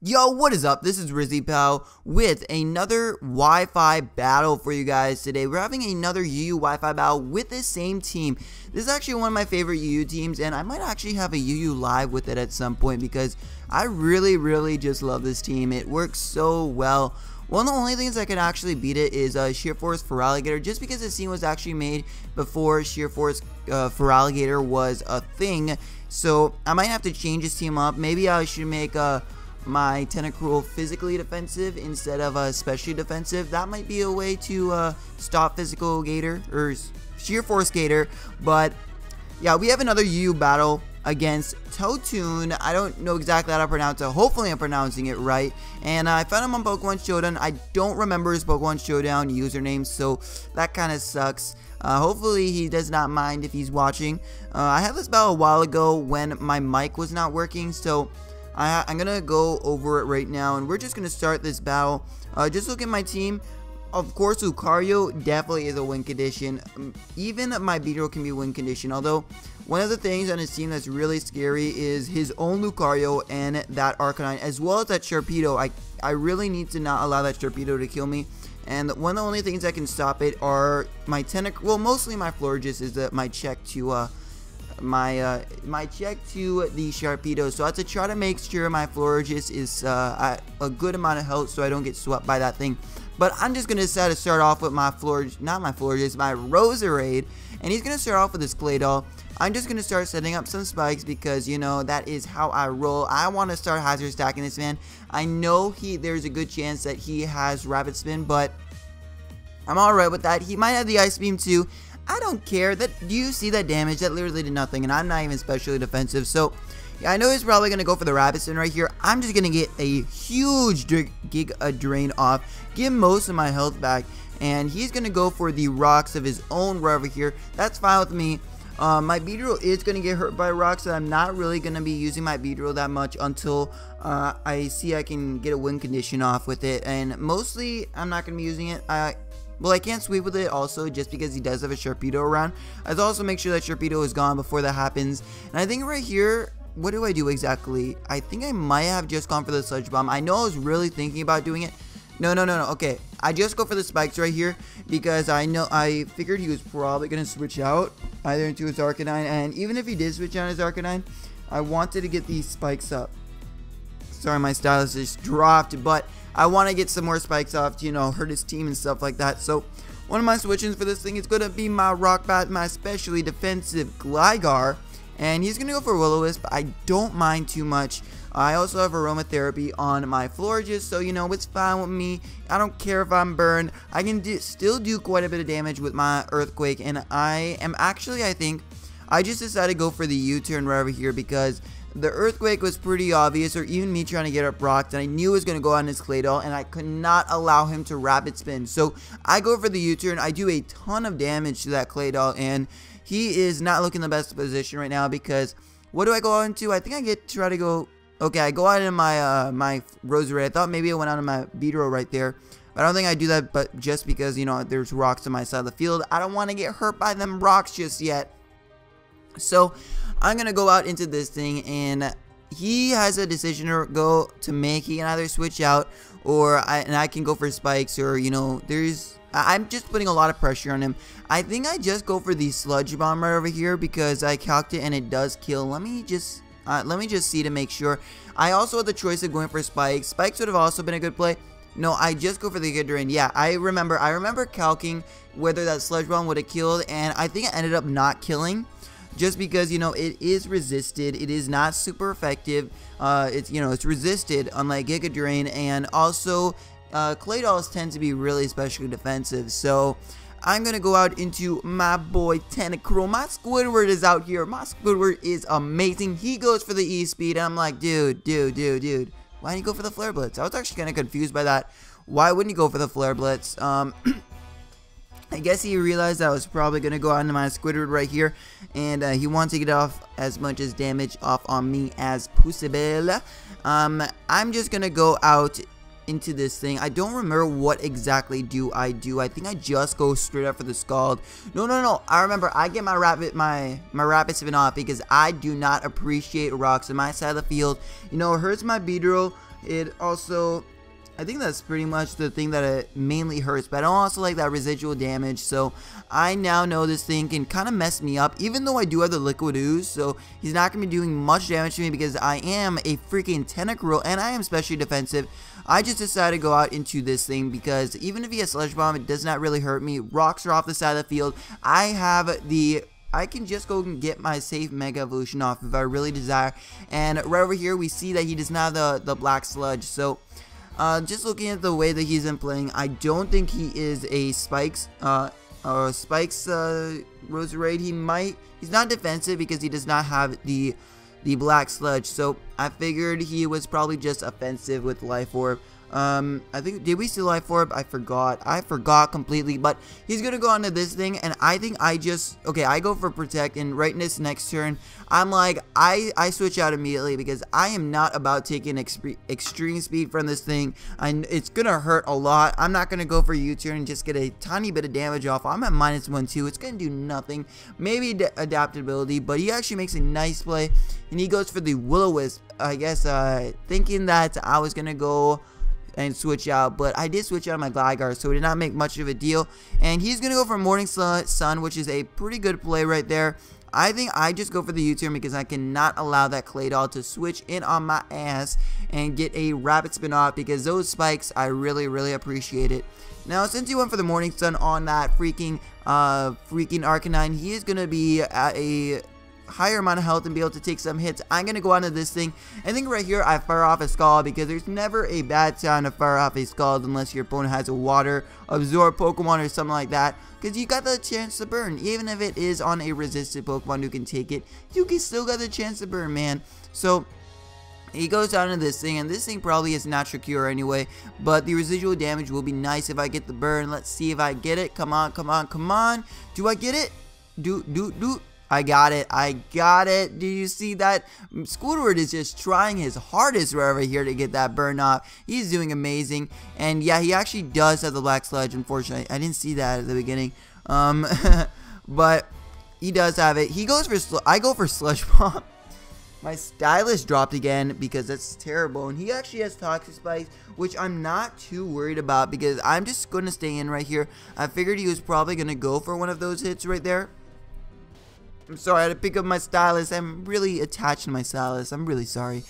Yo, what is up? This is RizzyPOW with another Wi-Fi battle for you guys today. We're having another UU Wi-Fi battle with the same team. This is actually one of my favorite UU teams, and I might actually have a UU live with it at some point because I really just love this team. It works so well. One of the only things that can actually beat it is Sheer Force Feraligatr, just because this team was actually made before Sheer Force Feraligatr was a thing. So I might have to change this team up. Maybe I should make my Tentacruel physically defensive instead of especially defensive. That might be a way to stop physical Gator or Sheer Force Gator. But yeah, we have another UU battle against Totoon. I don't know exactly how to pronounce it. Hopefully I'm pronouncing it right. And I found him on Pokemon Showdown. I don't remember his Pokemon Showdown username, so that kind of sucks. Hopefully he does not mind if he's watching. I had this battle a while ago when my mic was not working, so I'm gonna go over it right now, and we're just gonna start this battle. Just look at my team. Of course, Lucario definitely is a win condition. Even my Beedrill can be win condition. Although one of the things on his team that's really scary is his own Lucario and that Arcanine, as well as that Sharpedo. I really need to not allow that Sharpedo to kill me. And one of the only things that can stop it are my Tentacruel. Well, mostly my Florges is my check to my check to the Sharpedo. So I have to try to make sure my Florges is at a good amount of health so I don't get swept by that thing. But I'm just going to decide to start off with my Florges, not my Florges, my Roserade. And he's going to start off with his Claydol. I'm just going to start setting up some spikes because, you know, that is how I roll. I want to start hazard stacking this man. I know there's a good chance that he has Rapid Spin, but I'm alright with that. He might have the Ice Beam too. I don't care. Do you see that damage? That literally did nothing, and I'm not even specially defensive. So, yeah, I know he's probably going to go for the Rapid Spin right here. I'm just going to get a huge Giga Drain off, give most of my health back, and he's going to go for the rocks of his own right over here. That's fine with me. My Beedrill is going to get hurt by rocks, so I'm not really going to be using my Beedrill that much until I see I can get a win condition off with it. And mostly, I'm not going to be using it. Well, I can't sweep with it also just because he does have a Sharpedo around. I have to also make sure that Sharpedo is gone before that happens. And I think right here, what do I do exactly? I think I might have just gone for the Sludge Bomb. I know I was really thinking about doing it. No. Okay, I just go for the spikes right here because I figured he was probably going to switch out either into his Arcanine. And even if he did switch out his Arcanine, I wanted to get these spikes up. Sorry, my stylus just dropped, but I want to get some more spikes off to, you know, hurt his team and stuff like that. So one of my switch-ins for this thing is going to be my Rock Bat, my especially defensive Gligar. And he's going to go for Will-O-Wisp. I don't mind too much. I also have Aromatherapy on my Florges, so, you know, it's fine with me. I don't care if I'm burned. I can still do quite a bit of damage with my Earthquake. And I think, I just decided to go for the U-turn right over here because the Earthquake was pretty obvious, or even me trying to get up rocks, and I knew it was going to go on his Claydol, and I could not allow him to Rapid Spin. So I go for the U-turn. I do a ton of damage to that Claydol, and he is not looking the best position right now because what do I go out into? I think I try to go. Okay, I go out in my my Roserade. I thought maybe I went out in my Beedrill right there, but I don't think I do that. But just because, you know, there's rocks on my side of the field, I don't want to get hurt by them rocks just yet. So I'm going to go out into this thing, and he has a decision to make. He can either switch out, or I can go for spikes, or, you know, I'm just putting a lot of pressure on him. I think I just go for the Sludge Bomb right over here because I calced it and it does kill. Let me just see to make sure. I also had the choice of going for spikes. Spikes would have also been a good play. No, I just go for the Giga Drain. Yeah, I remember calcing whether that Sludge Bomb would have killed, and I think it ended up not killing. Just because, you know, it is resisted. It is not super effective. It's resisted, unlike Giga Drain, and also Claydols tend to be really especially defensive. So I'm gonna go out into my boy Tentacruel. My Squidward is out here. My Squidward is amazing. He goes for the E-Speed, and I'm like, dude, why didn't you go for the Flare Blitz? I was actually kind of confused by that. Why wouldn't you go for the Flare Blitz? I guess he realized I was probably going to go out into my Squidward right here, and he wanted to get off as much as damage off on me as possible. I'm just going to go out into this thing. I don't remember what exactly I do. I think I just go straight up for the Scald. No. I remember I get my Rapid Spin off because I do not appreciate rocks on my side of the field. You know, it hurts my Beedrill. It also, I think that's pretty much the thing that it mainly hurts, but I don't also like that residual damage, so I now know this thing can kind of mess me up, even though I do have the liquid ooze, so he's not going to be doing much damage to me because I am a freaking Tentacruel and I am specially defensive. I just decided to go out into this thing because even if he has Sludge Bomb, it does not really hurt me. Rocks are off the side of the field. I can just go and get my safe Mega Evolution off if I really desire, and right over here we see that he does not have the Black Sludge, so just looking at the way that he's been playing, I don't think he is a Spikes Roserade. He's not defensive because he does not have the Black Sludge, so I figured he was probably just offensive with Life Orb. I think, did we see Life Orb? I forgot completely, but he's gonna go onto this thing, and I think I go for Protect, and right in this next turn, I'm like, I switch out immediately because I am not about taking extreme speed from this thing. It's gonna hurt a lot. I'm not gonna go for U-turn and just get a tiny bit of damage off. I'm at -1, 2. It's gonna do nothing. Maybe adaptability, but he actually makes a nice play, and he goes for the Will-O-Wisp, I guess, thinking that I was gonna go and switch out, but I did switch out my Gligar, so it did not make much of a deal, and he's gonna go for Morning Sun, which is a pretty good play right there. I think I just go for the U-turn because I cannot allow that Claydol to switch in on my ass and get a Rapid Spin off, because those spikes, I really appreciate it. Now, since he went for the Morning Sun on that freaking Arcanine, he is gonna be at a higher amount of health and be able to take some hits. I'm gonna go onto this thing. I think right here I fire off a Scald, because there's never a bad time to fire off a Scald unless your opponent has a water absorb Pokemon or something like that, because you got the chance to burn. Even if it is on a resisted Pokemon who can take it, you can still got the chance to burn, man. So he goes down into this thing, and this thing probably is Natural Cure anyway, but the residual damage will be nice if I get the burn. Let's see if I get it. Come on. Do I get it? I got it. Do you see that? Squidward is just trying his hardest right over here to get that burn off. He's doing amazing. And yeah, he actually does have the Black Sludge, unfortunately. I didn't see that at the beginning. But he does have it. I go for Sludge Bomb. My Stylus dropped again because that's terrible. And he actually has Toxic Spikes, which I'm not too worried about because I'm just going to stay in right here. I figured he was probably going to go for one of those hits right there. I'm sorry, I had to pick up my Stylus. I'm really attached to my Stylus. I'm really sorry.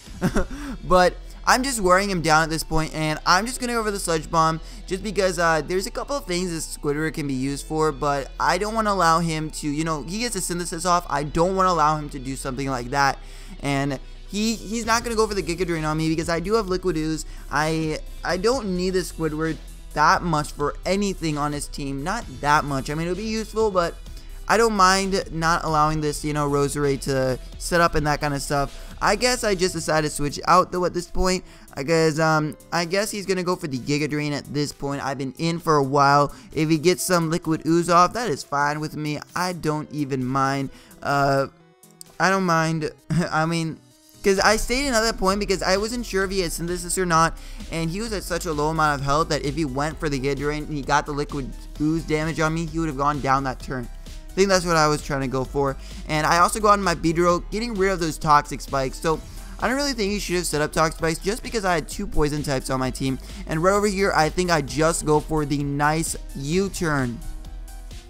But I'm just wearing him down at this point, and I'm just going to go over the Sludge Bomb just because there's a couple of things that Squidward can be used for, but I don't want to allow him to, he gets a Synthesis off. I don't want to allow him to do something like that, and he's not going to go for the Giga Drain on me because I do have Liquid Ooze. I don't need the Squidward that much for anything on his team. Not that much. I mean, it'll be useful, but I don't mind not allowing this, Roserade to set up and that kind of stuff. I guess I just decided to switch out though at this point. Because I guess he's gonna go for the Giga Drain at this point. I've been in for a while. If he gets some Liquid Ooze off, that is fine with me. I don't even mind. I don't mind. I mean, because I stayed in at that point because I wasn't sure if he had Synthesis or not, and he was at such a low amount of health that if he went for the Giga Drain and he got the Liquid Ooze damage on me, he would have gone down that turn. I think that's what I was trying to go for. And I also got on my Beedrill, getting rid of those Toxic Spikes. So I don't really think he should have set up Toxic Spikes just because I had 2 poison types on my team. And right over here, I think I just go for the nice U-turn.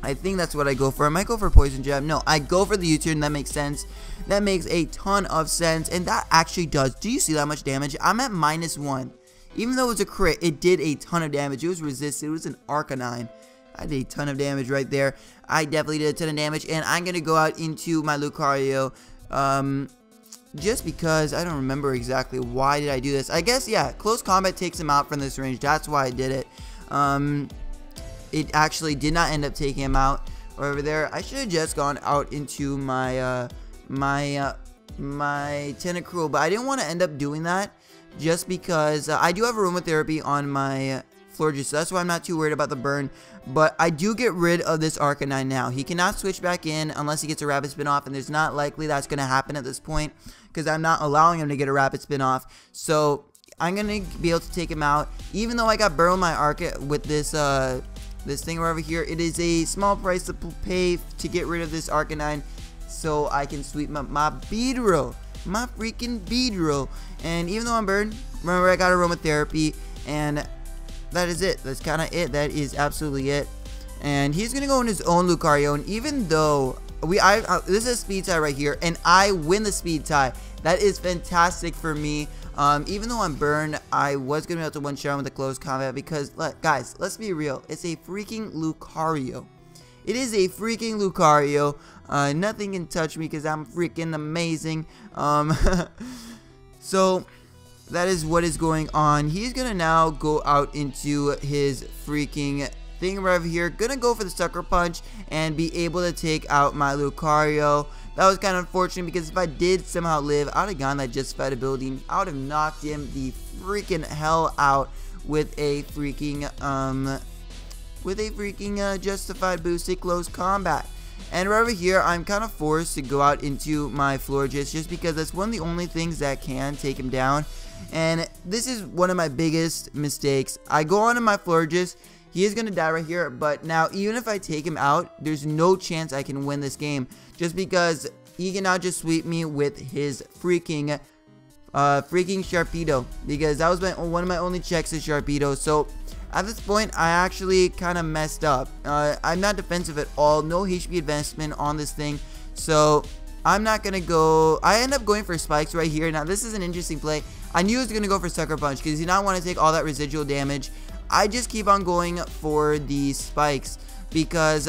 I think that's what I go for. I might go for Poison Jab. No, I go for the U-turn. That makes sense. That makes a ton of sense. And that actually does. Do you see that much damage? I'm at -1. Even though it was a crit, it did a ton of damage. It was resisted. It was an Arcanine. I did a ton of damage right there. I definitely did a ton of damage. And I'm going to go out into my Lucario. Just because I don't remember exactly why did I do this. I guess, yeah, close combat takes him out from this range. That's why I did it. It actually did not end up taking him out over there. I should have just gone out into my my Tentacruel, but I didn't want to end up doing that just because I do have Aromatherapy on my Florges, so that's why I'm not too worried about the burn. But I do get rid of this Arcanine now. He cannot switch back in unless he gets a Rapid Spin off, and there's not likely that's going to happen at this point because I'm not allowing him to get a Rapid Spin off. So I'm going to be able to take him out. Even though I got burned my Arca with this this thing right over here, it is a small price to pay to get rid of this Arcanine so I can sweep my Beedrill. My freaking Beedrill. And even though I'm burned, Remember, I got aromatherapy, and that is it. That's kind of it. That is absolutely it. And he's gonna go in his own Lucario, and even though this is a speed tie right here, and I win the speed tie, that is fantastic for me. Even though I'm burned, I was gonna be able to one-shot him with a close combat because, guys, let's be real. It's a freaking Lucario. It is a freaking Lucario. Nothing can touch me because I'm freaking amazing. So that is what is going on. He's gonna now go out into his freaking thing right over here. Gonna go for the Sucker Punch and be able to take out my Lucario. That was kind of unfortunate because if I did somehow live, I would have gotten that justified ability. I would have knocked him the freaking hell out with a freaking justified boosted close combat. And right over here, I'm kind of forced to go out into my Florges just because that's one of the only things that can take him down. And this is one of my biggest mistakes. I go on to my Florges. He is going to die right here, but now even if I take him out, there's no chance I can win this game just because he can now just sweep me with his freaking Sharpedo, because that was one of my only checks is Sharpedo. So at this point, I actually kind of messed up. I'm not defensive at all, no HP advancement on this thing, so I'm not going to go. I end up going for spikes right here. Now this is an interesting play. I knew he was going to go for Sucker Punch because he did not want to take all that residual damage. I just keep on going for the spikes because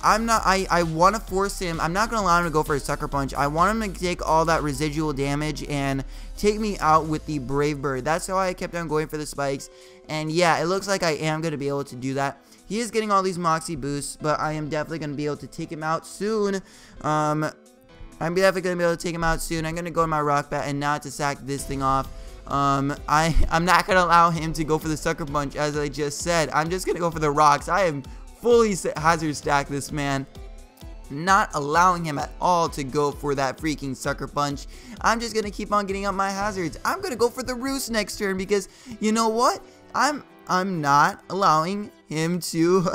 I want to force him. I'm not going to allow him to go for a Sucker Punch. I want him to take all that residual damage and take me out with the Brave Bird. That's how I kept on going for the spikes. And yeah, it looks like I am going to be able to do that. He is getting all these Moxie boosts, but I am definitely going to be able to take him out soon. I'm definitely going to be able to take him out soon. I'm going to go to my Rock Bat and now to sack this thing off. I'm not going to allow him to go for the Sucker Punch, as I just said. I'm just going to go for the rocks. I am fully hazard stack this man. Not allowing him at all to go for that freaking Sucker Punch. I'm just going to keep on getting up my hazards. I'm going to go for the Roost next turn because, you know what? I'm not allowing him to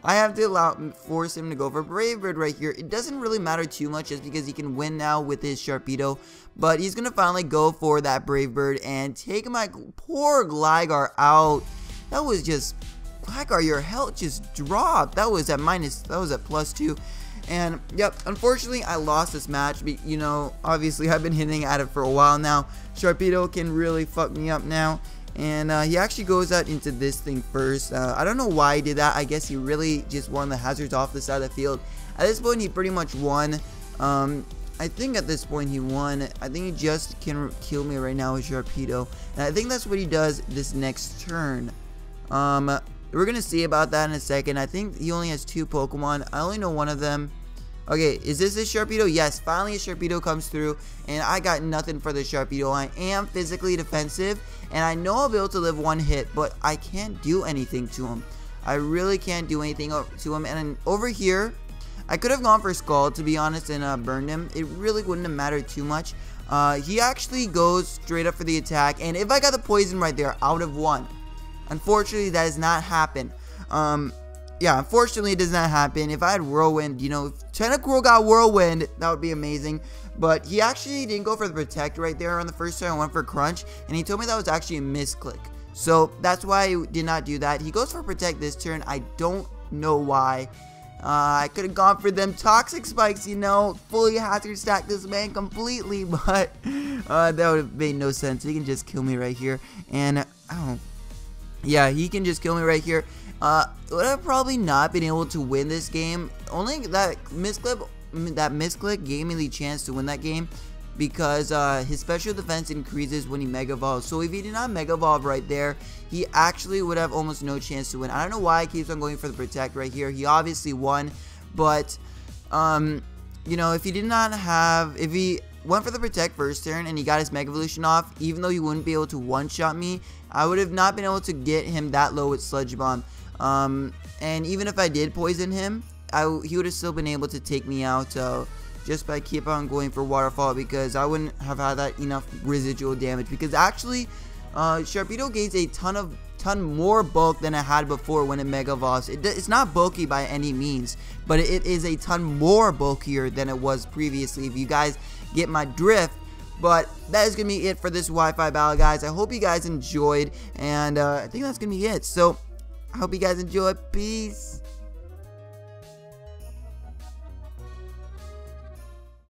I have to force him to go for Brave Bird right here. It doesn't really matter too much just because he can win now with his Sharpedo, but he's gonna finally go for that Brave Bird and take my poor Gligar out. That was just, Gligar, your health just dropped. That was at +2. And yep, unfortunately I lost this match. You know, obviously I've been hitting at it for a while now. Sharpedo can really fuck me up now. And he actually goes out into this thing first. I don't know why he did that. I guess he really just won the hazards off the side of the field. At this point, he pretty much won. I think at this point he won. I think he just can kill me right now with Sharpedo. And I think that's what he does this next turn. We're going to see about that in a second. I think he only has 2 Pokemon. I only know one of them. Okay, is this his Sharpedo? Yes, finally a Sharpedo comes through, and I got nothing for the Sharpedo. I am physically defensive, and I know I'll be able to live 1 hit, but I can't do anything to him. I really can't do anything to him. And over here, I could have gone for Scald, to be honest, and burned him. It really wouldn't have mattered too much. He actually goes straight up for the attack, and if I got the poison right there, I would have won. Unfortunately, that does not happen. Yeah, unfortunately, it does not happen. If I had Whirlwind, you know, if Tentacruel got Whirlwind, that would be amazing. But he actually didn't go for the Protect right there on the first turn. I went for Crunch, and he told me that was actually a misclick. So that's why I did not do that. He goes for Protect this turn. I don't know why. I could have gone for them Toxic Spikes, you know, fully hazard stack this man completely, but that would have made no sense. He can just kill me right here, and oh, yeah, he can just kill me right here. Would have probably not been able to win this game. Only that misclick gave me the chance to win that game because his special defense increases when he Mega Evolves. So if he did not Mega Evolve right there, he actually would have almost no chance to win. I don't know why he keeps on going for the Protect right here. He obviously won, but you know, if he went for the Protect first turn and he got his Mega Evolution off, even though he wouldn't be able to one-shot me, I would have not been able to get him that low with Sludge Bomb. And even if I did poison him, he would have still been able to take me out just by keep on going for Waterfall, because I wouldn't have had that enough residual damage. Because actually, Sharpedo gains a ton more bulk than it had before when it Mega Evolves. It's not bulky by any means, but it is a ton more bulkier than it was previously. If you guys get my drift, But that is going to be it for this Wi-Fi battle, guys. I hope you guys enjoyed, and I think that's going to be it. So, I hope you guys enjoyed. Peace.